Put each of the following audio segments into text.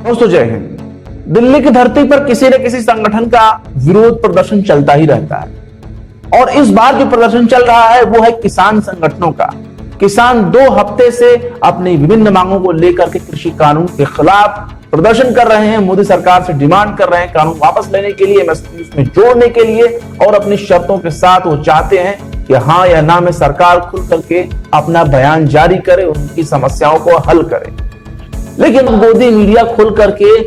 दोस्तों जय हिंद। दिल्ली की धरती पर किसी न किसी संगठन का विरोध प्रदर्शन चलता ही रहता है और इस बार जो प्रदर्शन चल रहा है वो है किसान संगठनों का। किसान 2 हफ्ते से अपनी विभिन्न मांगों को लेकर के कृषि कानून के खिलाफ प्रदर्शन कर रहे हैं। मोदी सरकार से डिमांड कर रहे हैं कानून वापस लेने के लिए, एमएसपी उसमें जोड़ने के लिए और अपनी शर्तों के साथ वो चाहते हैं कि हाँ या ना में सरकार खुल करके अपना बयान जारी करे, उनकी समस्याओं को हल करे। लेकिन मोदी मीडिया खुल करके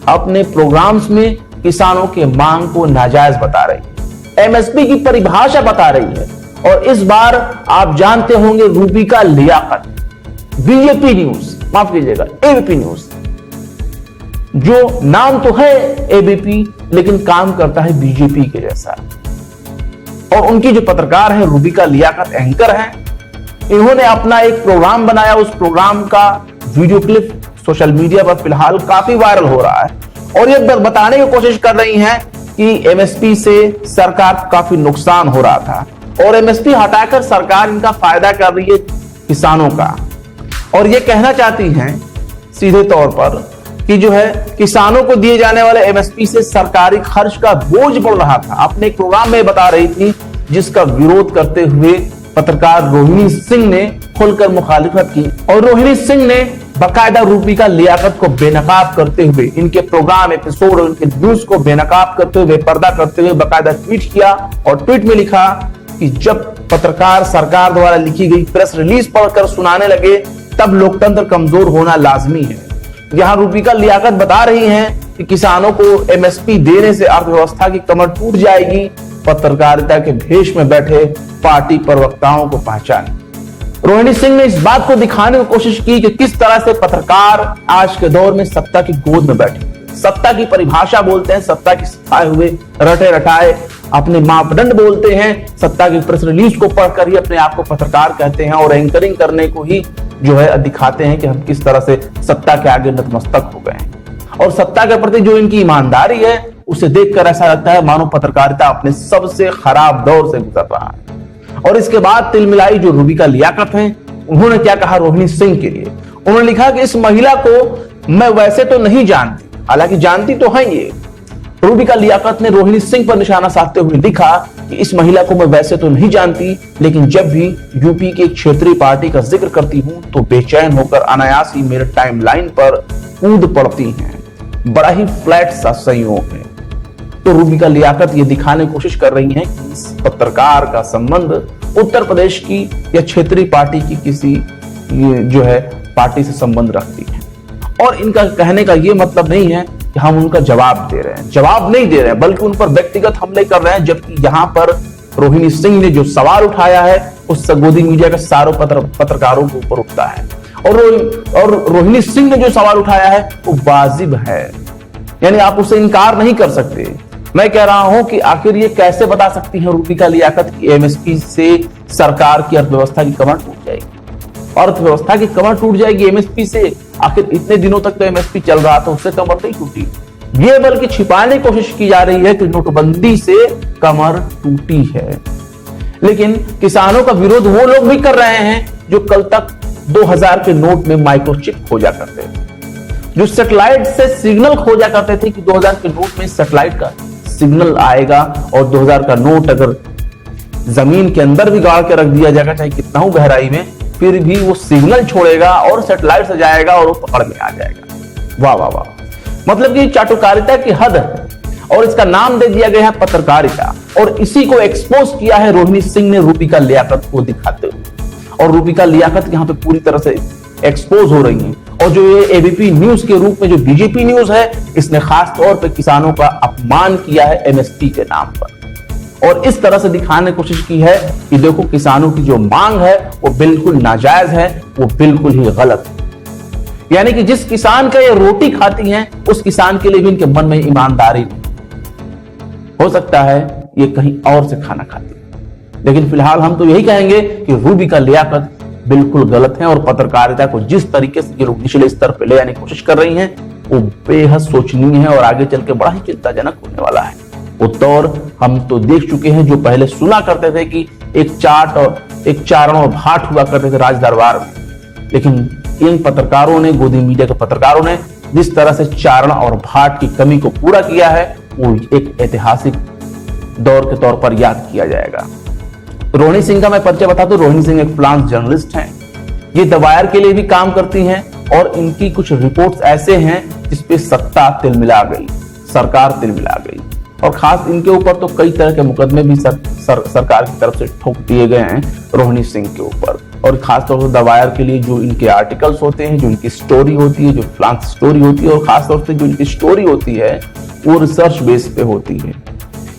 अपने प्रोग्राम्स में किसानों के मांग को नाजायज बता रही है, एमएसपी की परिभाषा बता रही है। और इस बार आप जानते होंगे रूबिका लियाकत, बीजेपी न्यूज, माफ कीजिएगा एबीपी न्यूज, जो नाम तो है एबीपी लेकिन काम करता है बीजेपी के जैसा। और उनकी जो पत्रकार है रूबिका लियाकत, एंकर हैं, इन्होंने अपना एक प्रोग्राम बनाया। उस प्रोग्राम का वीडियो क्लिप सोशल मीडिया पर फिलहाल काफी वायरल हो रहा है और ये बताने की कोशिश कर रही हैं कि एमएसपी से सरकार को काफी नुकसान हो रहा था और एमएसपी हटाकर सरकार इनका फायदा कर रही है किसानों का। और ये कहना चाहती हैं सीधे तौर पर कि जो है किसानों को दिए जाने वाले एमएसपी से सरकारी खर्च का बोझ बढ़ रहा था। अपने एक प्रोग्राम में बता रही थी, जिसका विरोध करते हुए पत्रकार रोहिणी सिंह ने खुलकर मुखालिफत की। और रोहिणी सिंह ने बाकायदा रूबिका लियाकत को बेनकाब करते हुए, इनके प्रोग्राम एपिसोड और इनके न्यूज को बेनकाब करते हुए, बेपर्दा करते हुए बाकायदा ट्वीट किया और ट्वीट में लिखा कि जब पत्रकार सरकार द्वारा लिखी गई प्रेस रिलीज पढ़कर सुनाने लगे तब लोकतंत्र कमजोर होना लाजमी है। यहां रूबिका लियाकत बता रही हैं कि किसानों को एमएसपी देने से अर्थव्यवस्था की कमर टूट जाएगी। पत्रकारिता के भेष में बैठे पार्टी प्रवक्ताओं को पहचाने। रोहिणी सिंह ने इस बात को दिखाने की कोशिश की कि किस तरह से पत्रकार आज के दौर में सत्ता की गोद में बैठे, सत्ता की परिभाषा बोलते हैं, सत्ता की सिखाए हुए रटे रटाए अपने मापदंड बोलते हैं, सत्ता की प्रेस रिलीज को पढ़कर ही अपने आप को पत्रकार कहते हैं और एंकरिंग करने को ही जो है दिखाते हैं कि हम किस तरह से सत्ता के आगे नतमस्तक हो गए हैं। और सत्ता के प्रति जो इनकी ईमानदारी है उसे देखकर ऐसा लगता है मानो पत्रकारिता अपने सबसे खराब दौर से गुजर रहा है। और इसके बाद तिलमिलाई जो रूबिका लियाकत हैं, उन्होंने क्या कहा रोहिणी सिंह के लिए। उन्होंने लिखा कि इस महिला को मैं वैसे तो नहीं जानती, हालांकि जानती तो है ये। रूबिका लियाकत ने रोहिणी सिंह पर निशाना साधते हुए लिखा कि इस महिला को मैं वैसे तो नहीं जानती, लेकिन जब भी यूपी की एक क्षेत्रीय पार्टी का जिक्र करती हूं तो बेचैन होकर अनायास ही मेरे टाइमलाइन पर कूद पड़ती हैं। बड़ा ही फ्लैट सा संयोग है। तो रूबिका लियाकत ये दिखाने की कोशिश कर रही हैं कि इस पत्रकार का संबंध उत्तर प्रदेश की या क्षेत्रीय पार्टी की किसी जो है पार्टी से संबंध रखती है। और इनका कहने का ये मतलब नहीं है कि हम उनका जवाब दे रहे हैं, जवाब नहीं दे रहे हैं, बल्कि उन पर व्यक्तिगत हमले कर रहे हैं। जबकि यहां पर रोहिणी सिंह ने जो सवाल उठाया है उस गोदी मीडिया के सारों पत्रकारों के ऊपर उठता है। और रोहिणी सिंह ने जो सवाल उठाया है वो वाजिब है, यानी आप उसे इनकार नहीं कर सकते। मैं कह रहा हूं कि आखिर ये कैसे बता सकती है रूबिका लियाकत की एमएसपी से सरकार की अर्थव्यवस्था की कमर टूट जाएगी। अर्थव्यवस्था की कमर टूट जाएगी एमएसपी से? आखिर इतने दिनों तक तो एमएसपी चल रहा था, उससे कमर नहीं टूटी। ये बल्कि छिपाने की कोशिश की जा रही है कि नोटबंदी से कमर टूटी है। लेकिन किसानों का विरोध वो लोग भी कर रहे हैं जो कल तक 2000 के नोट में माइक्रोचिप खोजा करते थे, जो सैटेलाइट से सिग्नल खोजा करते थे कि 2000 के नोट में सैटेलाइट का सिग्नल आएगा और 2000 का नोट अगर जमीन के अंदर भी गाड़ के रख दिया जाएगा, चाहे कितना हो गहराई में, फिर भी वो सिग्नल छोड़ेगा और सैटेलाइट से जाएगा और वो पकड़ में आ जाएगा। वाह वाह वाह, मतलब कि चाटुकारिता की हद है और इसका नाम दे दिया गया है पत्रकारिता। और इसी को एक्सपोज किया है रोहिणी सिंह ने रूबिका लियाकत को दिखाते हुए। और रूबिका लियाकत यहाँ पे पूरी तरह से एक्सपोज हो रही है। और जो ये एबीपी न्यूज के रूप में जो बीजेपी न्यूज है, इसने खास तौर पे किसानों का अपमान किया है एमएसपी के नाम पर और इस तरह से दिखाने की कोशिश की है कि देखो किसानों की जो मांग है वो बिल्कुल नाजायज है, वो बिल्कुल ही गलत है। यानी कि जिस किसान का ये रोटी खाती हैं उस किसान के लिए भी इनके मन में ईमानदारी नहीं। हो सकता है ये कहीं और से खाना खाती है, लेकिन फिलहाल हम तो यही कहेंगे कि रूबिका लियाकत बिल्कुल गलत है और पत्रकारिता को जिस तरीके से ये लोग निचले स्तर पर ले जाने की कोशिश कर रही हैं वो बेहद सोचनीय है और आगे चल के बड़ा ही चिंताजनक होने वाला है। वो दौर हम तो देख चुके हैं जो पहले सुना करते थे कि एक चारण और भाट हुआ करते थे राज दरबार में, लेकिन इन पत्रकारों ने, गोदी मीडिया के पत्रकारों ने जिस तरह से चारण और भाट की कमी को पूरा किया है वो एक ऐतिहासिक दौर के तौर पर याद किया जाएगा। रोहिणी सिंह का मैं परिचय बता दूं, रोहिणी सिंह एक फ्रीलांस जर्नलिस्ट हैं। ये द वायर के लिए भी काम करती हैं और इनकी कुछ रिपोर्ट्स ऐसे हैं जिसपे सत्ता तिलमिला गई, सरकार तिलमिला गई, और खास इनके ऊपर तो कई तरह के मुकदमे भी सरकार की तरफ से ठोक दिए गए हैं रोहिणी सिंह के ऊपर। और खासतौर से द वायर के लिए जो इनके आर्टिकल्स होते हैं, जो इनकी स्टोरी होती है, जो फ्रीलांस स्टोरी होती है, और खासतौर से जो इनकी स्टोरी होती है वो रिसर्च बेस पे होती है,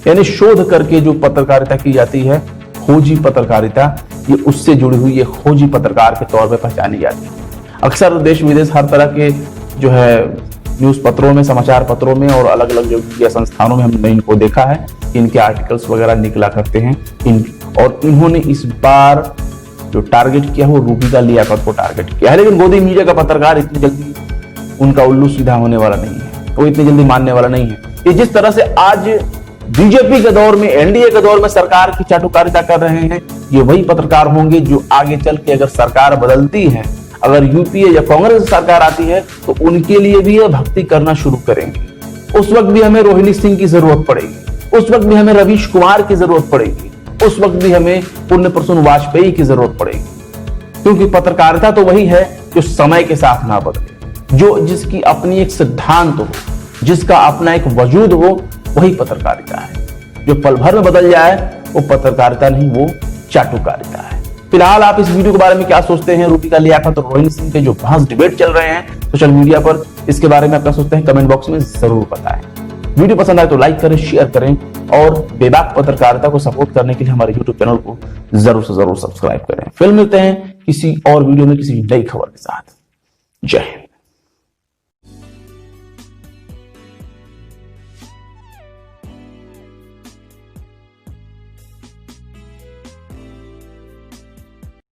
यानी शोध करके जो पत्रकारिता की जाती है, खोजी पत्रकारिता, ये उससे जुड़ी हुई ये खोजी पत्रकार के तौर पे पहचानी जाती है। अक्सर देश विदेश हर तरह के जो है न्यूज पत्रों में, समाचार पत्रों में और अलग अलग जो मीडिया संस्थानों में हमने इनको देखा है कि इनके आर्टिकल्स वगैरह निकला करते हैं। और इन्होंने इस बार जो टारगेट किया वो रूबिका लियाकत को टारगेट किया है। लेकिन गोदी मीडिया का पत्रकार इतनी जल्दी उनका उल्लू सीधा होने वाला नहीं है, वो इतनी जल्दी मानने वाला नहीं है। ये जिस तरह से आज बीजेपी के दौर में, एनडीए के दौर में सरकार की चाटुकारिता कर रहे हैं, ये वही पत्रकार होंगे जो आगे चल के अगर सरकार बदलती है, अगर यूपीए या कांग्रेस सरकार आती है तो उनके लिए भी ये भक्ति करना शुरू करेंगे। उस वक्त भी हमें रोहिणी सिंह की जरूरत पड़ेगी, उस वक्त भी हमें रवीश कुमार की जरूरत पड़ेगी, उस वक्त भी हमें पुण्य प्रसून वाजपेयी की जरूरत पड़ेगी। क्योंकि पत्रकारिता तो वही है जो समय के साथ ना बदले, जो जिसकी अपनी एक सिद्धांत हो, जिसका अपना एक वजूद हो, वही पत्रकारिता है। जो पल भर में बदल जाए वो पत्रकारिता नहीं, वो चाटुकारिता है। फिलहाल आप इस वीडियो के बारे में क्या सोचते हैं? रूबिका लियाकत और रोहिणी सिंह के जो बहस डिबेट चल रहे हैं सोशल मीडिया पर, इसके बारे में आप क्या सोचते हैं? कमेंट बॉक्स में जरूर बताएं। वीडियो पसंद आए तो लाइक करें, शेयर करें और बेबाक पत्रकारिता को सपोर्ट करने के लिए हमारे यूट्यूब चैनल को जरूर से जरूर सब्सक्राइब करें। फिर मिलते हैं किसी और वीडियो में किसी नई खबर के साथ। जय हिंद।